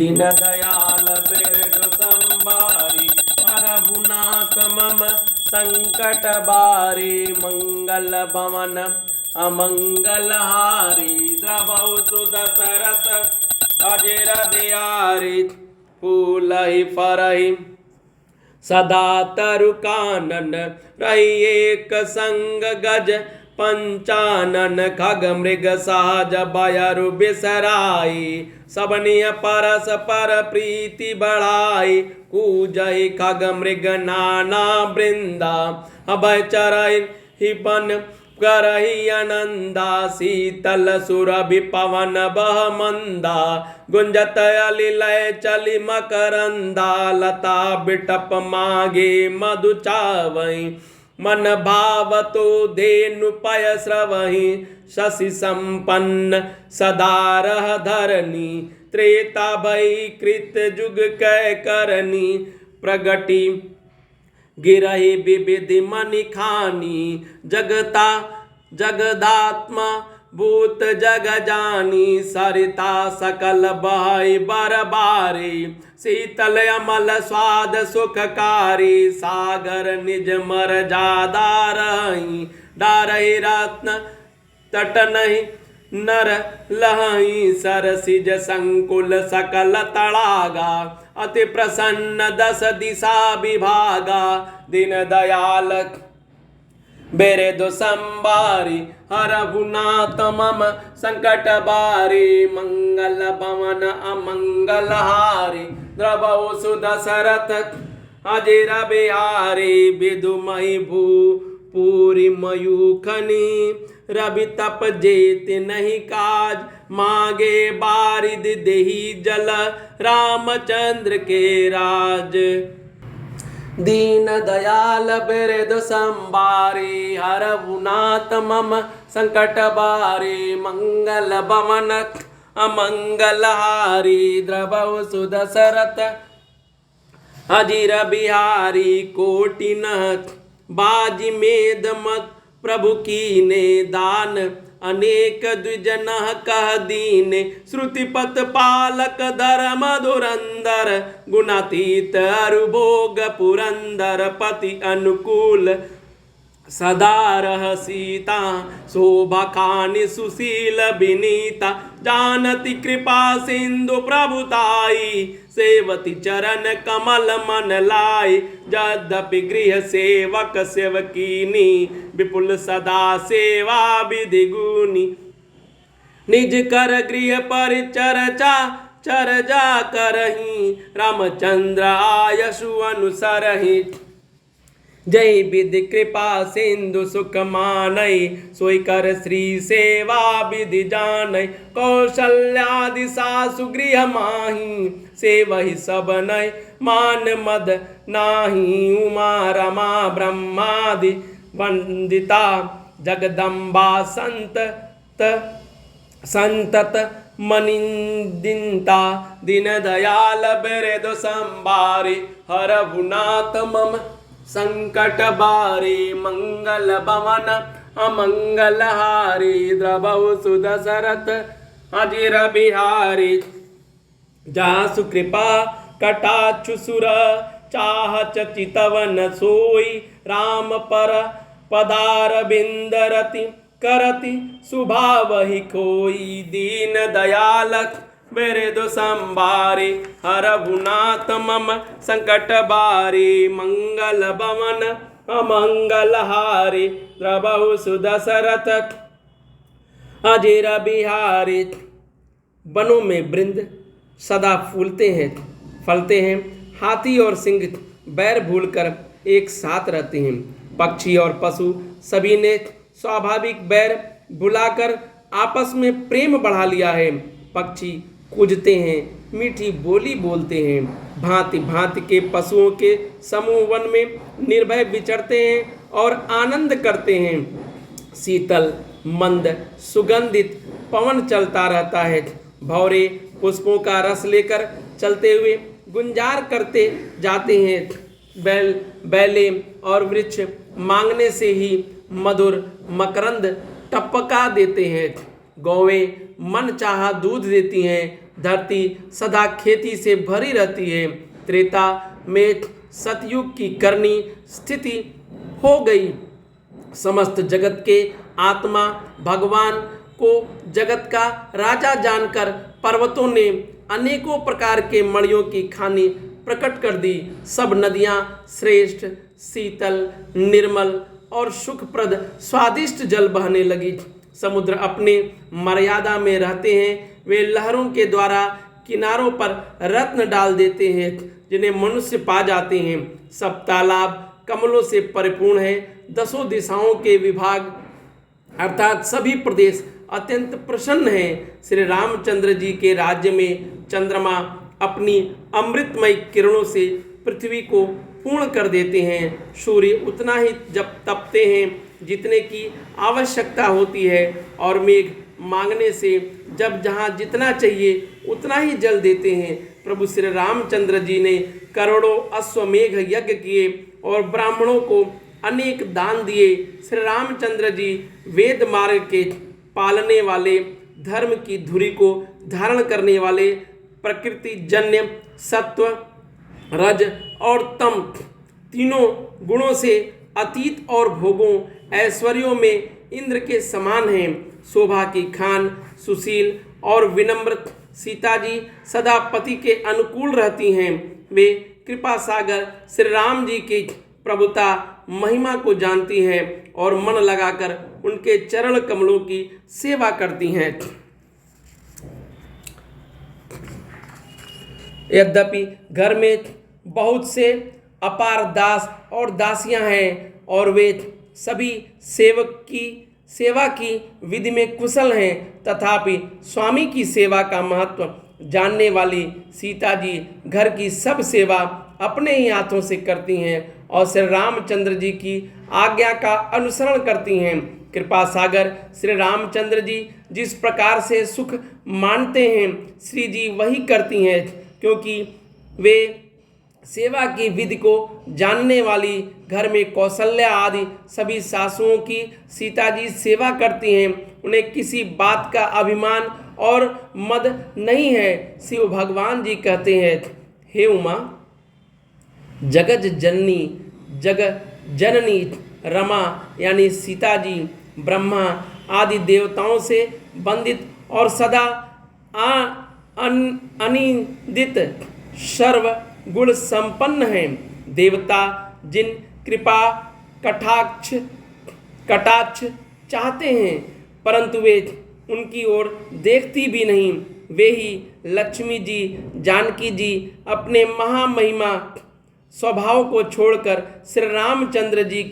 दीन दयाल बिरग संबारी हरहुनाथ मम संकट बारी मंगल भवन अमंगल हारी द्रवौ सुदशरथ अजर बिहारी फूलहि फरहि सदा तरु कानन रही एक संग गज पंचानन खग मृग सहज बयरु बिसराई सबनिय परस पर प्रीति बढ़ाई कूजहि खग मृग नाना वृंदा अभय चरहि ही बन करहि अनंदा शीतल सुरभि पवन बह मंदा गुंजत अलिलय चलि मकरंदा लता बिटप मागे मधु चावई मन भावतो धेनु पय स्रवहि शशि संपन्न सदा रह धरनी त्रेता भई कृत जुग कै करनी प्रगति गिरहि विविधि मनि खानी जगता जगदात्मा भूत जग जानी सरिता सकल बहै बरबारी शीतल अमल स्वाद सुखकारी सागर निज मर जादा रही डारहि रत्न तट नहीं नर लहई सरसिज संकुल सकल तड़ागा अति प्रसन्न दस दिशा विभागा दीन दयाल बेरेदो संबारी हरहुनाथ मम संकट बारी मंगल भवन अमंगल हारी द्रवौ सुदशरथ अजर बिहारी विदुमहि भू पूरी मयूखनी रवि तप जेत नहीं काज मागे बारिद देही जल रामचंद्र के राज दीन दयाल बिरद संबारी हरहुनाथ मम संकट बारी मंगल भवन अमंगल हारी द्रवौ सुदशरथ अजर बिहारी कोटि नथ बाजी मेद मत प्रभु कीने दान अनेक द्विजन कह दीन श्रुतिपत पालक धर्म धुरंधर गुणातीत अरुभोग पुरंदर पति अनुकूल सदा रह सीता शोभा खानि सुशील विनीता जानती कृपा सिंधु प्रभुताई सेवती चरण कमल मन लाई यद्यपि गृह सेवक सेवकीनी विपुल सदा सेवा विधि गुनी निज कर गृह परिचर्चा चर्चा करही रामचंद्र आयसु अनुसरहि जय विधि कृपा सिंधु सुख मानई सोई कर श्री सेवा विधि जानई कौशल्यादि सासु गृह माही सेवहि सब नय मान मद नाही उमा रमा ब्रह्मादि वंदिता जगदम्बा संतत मनिंदिता दीन दयाल बिरद संबारी हरहुनाथ मम संकट बारी मंगल भवन अमंगल हारी द्रवौ सुदशरथ अजर बिहारी जासु कृपा कटाक्षु सुर चाह चितवन सोई राम पर पदार बिंदरति करति सुभावहि कोई दीन दयाल बिरद संबारी हरहुनाथ मम संकट बारी मंगल भवन अमंगल हारी द्रवौ सुदशरथ अजर बिहारी वनों में वृंद सदा फूलते हैं फलते हैं हाथी और सिंह बैर भूलकर एक साथ रहते हैं पक्षी और पशु सभी ने स्वाभाविक बैर भुलाकर आपस में प्रेम बढ़ा लिया है पक्षी कूजते हैं मीठी बोली बोलते हैं भांति भांति के पशुओं के समूह वन में निर्भय विचरते हैं और आनंद करते हैं शीतल मंद सुगंधित पवन चलता रहता है भौरे पुष्पों का रस लेकर चलते हुए गुंजार करते जाते हैं बैले और वृक्ष मांगने से ही मधुर मकरंद टपका देते हैं गौवें मन चाहा दूध देती हैं, धरती सदा खेती से भरी रहती है। त्रेता में सतयुग की करनी स्थिति हो गई। समस्त जगत के आत्मा भगवान को जगत का राजा जानकर पर्वतों ने अनेकों प्रकार के मणियों की खानी प्रकट कर दी। सब नदियां श्रेष्ठ, शीतल, निर्मल और सुखप्रद स्वादिष्ट जल बहने लगी। समुद्र अपने मर्यादा में रहते हैं। वे लहरों के द्वारा किनारों पर रत्न डाल देते हैं जिन्हें मनुष्य पा जाते हैं। सब तालाब कमलों से परिपूर्ण है। दसों दिशाओं के विभाग अर्थात सभी प्रदेश अत्यंत प्रसन्न हैं। श्री रामचंद्र जी के राज्य में चंद्रमा अपनी अमृतमय किरणों से पृथ्वी को पूर्ण कर देते हैं। सूर्य उतना ही जब तपते हैं जितने की आवश्यकता होती है और मेघ मांगने से जब जहाँ जितना चाहिए उतना ही जल देते हैं। प्रभु श्री रामचंद्र जी ने करोड़ों अश्वमेघ यज्ञ किए और ब्राह्मणों को अनेक दान दिए। श्री रामचंद्र जी वेद मार्ग के पालने वाले, धर्म की धुरी को धारण करने वाले, प्रकृति जन्य सत्व, रज और तम तीनों गुणों से अतीत और भोगों ऐश्वर्यों में इंद्र के समान हैं। शोभा की खान, सुशील और विनम्र सीता जी सदा पति के अनुकूल रहती हैं। वे कृपा सागर श्री राम जी की प्रभुता महिमा को जानती हैं और मन लगाकर उनके चरण कमलों की सेवा करती हैं। यद्यपि घर में बहुत से अपार दास और दासियां हैं और वे सभी सेवा की विधि में कुशल हैं, तथापि स्वामी की सेवा का महत्व जानने वाली सीता जी घर की सब सेवा अपने ही हाथों से करती हैं और श्री रामचंद्र जी की आज्ञा का अनुसरण करती हैं। कृपा सागर श्री रामचंद्र जी जिस प्रकार से सुख मानते हैं श्री जी वही करती हैं, क्योंकि वे सेवा की विधि को जानने वाली घर में कौशल्या आदि सभी सासुओं की सीता जी सेवा करती हैं। उन्हें किसी बात का अभिमान और मद नहीं है। शिव भगवान जी कहते हैं, हे उमा, जगत जननी जग जननी रमा यानी सीता जी ब्रह्मा आदि देवताओं से वंदित और सदा अनिंदित सर्व गुण संपन्न हैं। देवता जिन कृपा कटाक्ष चाहते हैं परंतु वे उनकी ओर देखती भी नहीं, वे ही लक्ष्मी जी, जानकी जी अपने महामहिमा स्वभाव को छोड़कर श्री रामचंद्र जी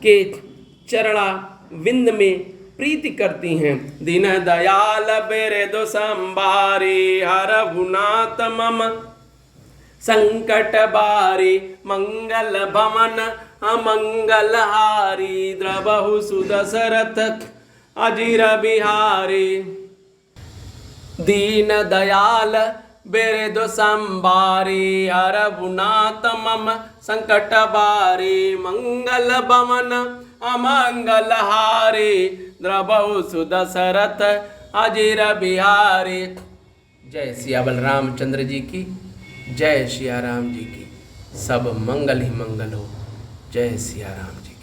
के चरणा विंद में प्रीति करती हैं। दीन दयाल बिरदु संभारे हरहुनाथ मम संकट बारे मंगल भवन अमंगल हारी द्रबहु सुदशरथ अजिर बिहारी। दीन दयाल बिरदु संभारे हरहुनाथ मम संकट बारे मंगल भवन अमंगल हारे द्रबहु सुदशरथ अजिर बिहारी। जय सिया बलरामचंद्र जी की, जय सिया राम जी की। सब मंगल ही मंगल हो। जय सिया राम जी।